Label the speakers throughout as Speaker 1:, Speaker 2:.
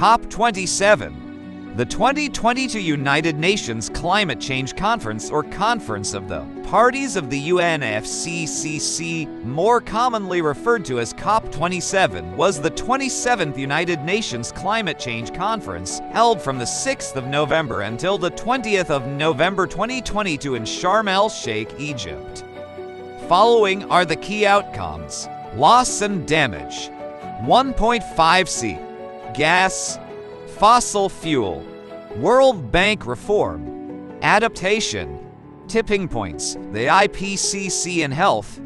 Speaker 1: COP27. The 2022 United Nations Climate Change Conference, or Conference of the Parties of the UNFCCC, more commonly referred to as COP27, was the 27th United Nations Climate Change Conference, held from the 6th of November until the 20th of November 2022 in Sharm El Sheikh, Egypt. Following are the key outcomes: loss and damage, 1.5C, gas, fossil fuel, World Bank reform, adaptation, tipping points, the IPCC and health.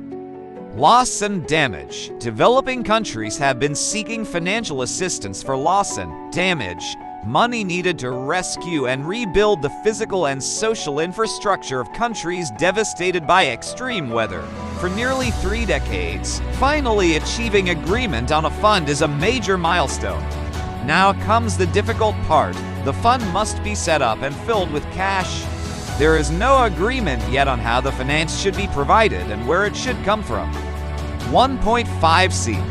Speaker 1: Loss and damage. Developing countries have been seeking financial assistance for loss and damage, money needed to rescue and rebuild the physical and social infrastructure of countries devastated by extreme weather. For nearly 3 decades, finally achieving agreement on a fund is a major milestone. Now comes the difficult part. The fund must be set up and filled with cash. There is no agreement yet on how the finance should be provided and where it should come from. 1.5C.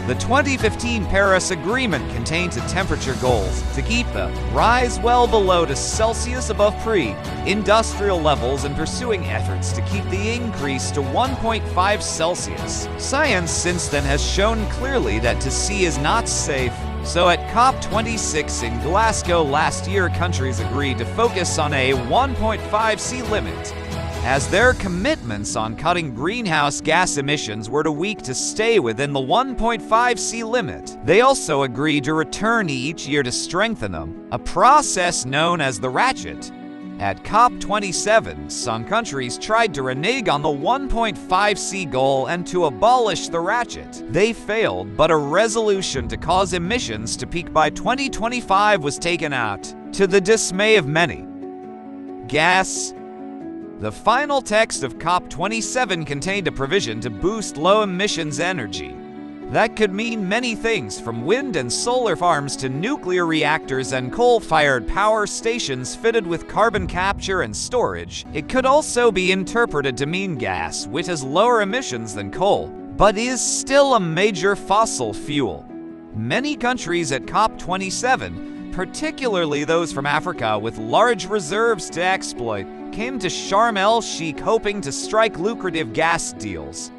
Speaker 1: The 2015 Paris Agreement contains temperature goals to keep the rise well below to Celsius above pre-industrial levels and pursuing efforts to keep the increase to 1.5 Celsius. Science since then has shown clearly that to sea is not safe. So at COP26 in Glasgow last year, countries agreed to focus on a 1.5C limit, as their commitments on cutting greenhouse gas emissions were too weak to stay within the 1.5C limit. They also agreed to return each year to strengthen them, a process known as the ratchet. At COP27, some countries tried to renege on the 1.5C goal and to abolish the ratchet. They failed, but a resolution to cause emissions to peak by 2025 was taken out, to the dismay of many. Gas. The final text of COP27 contained a provision to boost low-emissions energy. That could mean many things, from wind and solar farms to nuclear reactors and coal-fired power stations fitted with carbon capture and storage. It could also be interpreted to mean gas, which has lower emissions than coal, but is still a major fossil fuel. Many countries at COP27, particularly those from Africa with large reserves to exploit, came to Sharm El Sheikh hoping to strike lucrative gas deals.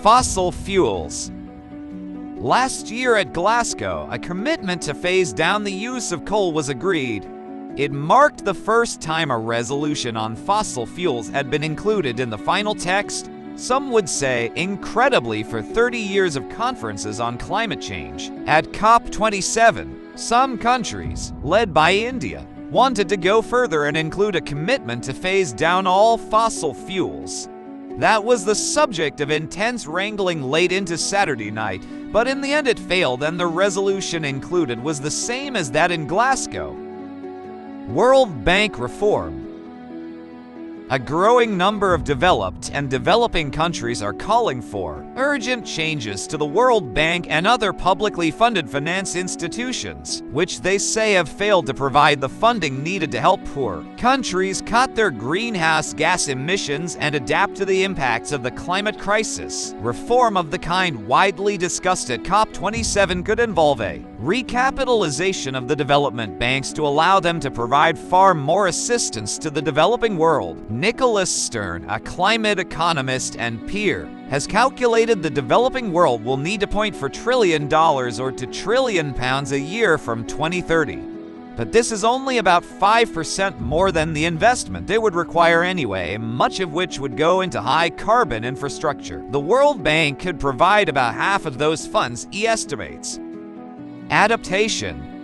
Speaker 1: Fossil fuels. Last year at Glasgow, a commitment to phase down the use of coal was agreed. It marked the first time a resolution on fossil fuels had been included in the final text. Some would say, incredibly, for 30 years of conferences on climate change. At COP27, some countries, led by India, wanted to go further and include a commitment to phase down all fossil fuels. That was the subject of intense wrangling late into Saturday night, but in the end it failed and the resolution included was the same as that in Glasgow. World Bank reform. A growing number of developed and developing countries are calling for urgent changes to the World Bank and other publicly funded finance institutions, which they say have failed to provide the funding needed to help poor countries cut their greenhouse gas emissions and adapt to the impacts of the climate crisis. Reform of the kind widely discussed at COP27 could involve a recapitalization of the development banks to allow them to provide far more assistance to the developing world. Nicholas Stern, a climate economist and peer, has calculated the developing world will need to $4 trillion or £2 trillion a year from 2030. But this is only about 5% more than the investment they would require anyway, much of which would go into high-carbon infrastructure. The World Bank could provide about half of those funds, he estimates. Adaptation.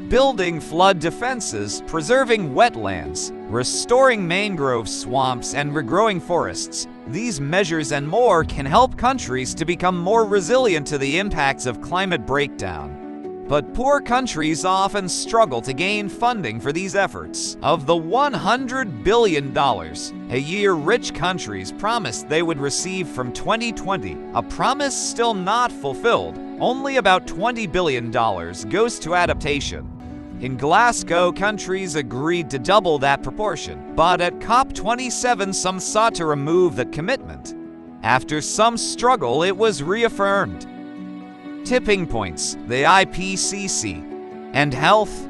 Speaker 1: Building flood defenses, preserving wetlands, restoring mangrove swamps, and regrowing forests. These measures and more can help countries to become more resilient to the impacts of climate breakdown. But poor countries often struggle to gain funding for these efforts. Of the $100 billion a year rich countries promised they would receive from 2020, a promise still not fulfilled, only about $20 billion goes to adaptation. In Glasgow, countries agreed to double that proportion, but at COP27 some sought to remove that commitment. After some struggle, it was reaffirmed. tipping points, the IPCC, and health.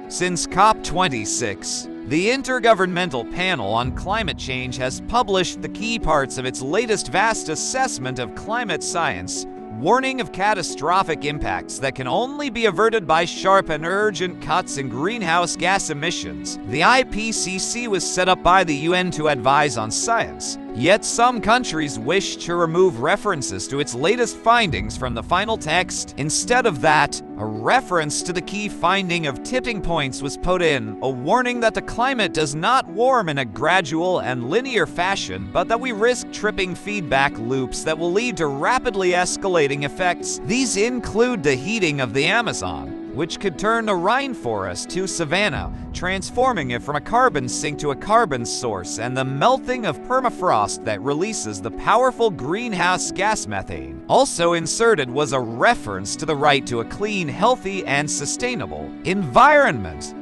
Speaker 1: Since COP26, the Intergovernmental Panel on Climate Change has published the key parts of its latest vast assessment of climate science, warning of catastrophic impacts that can only be averted by sharp and urgent cuts in greenhouse gas emissions. The IPCC was set up by the UN to advise on science, yet some countries wish to remove references to its latest findings from the final text. Instead of that, a reference to the key finding of tipping points was put in, a warning that the climate does not warm in a gradual and linear fashion, but that we risk tripping feedback loops that will lead to rapidly escalating effects. These include the heating of the Amazon, which could turn the rainforest to savanna, transforming it from a carbon sink to a carbon source, and the melting of permafrost that releases the powerful greenhouse gas methane. Also inserted was a reference to the right to a clean, healthy, and sustainable environment.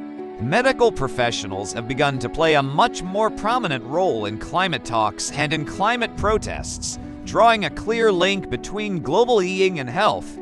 Speaker 1: Medical professionals have begun to play a much more prominent role in climate talks and in climate protests, drawing a clear link between global heating and health.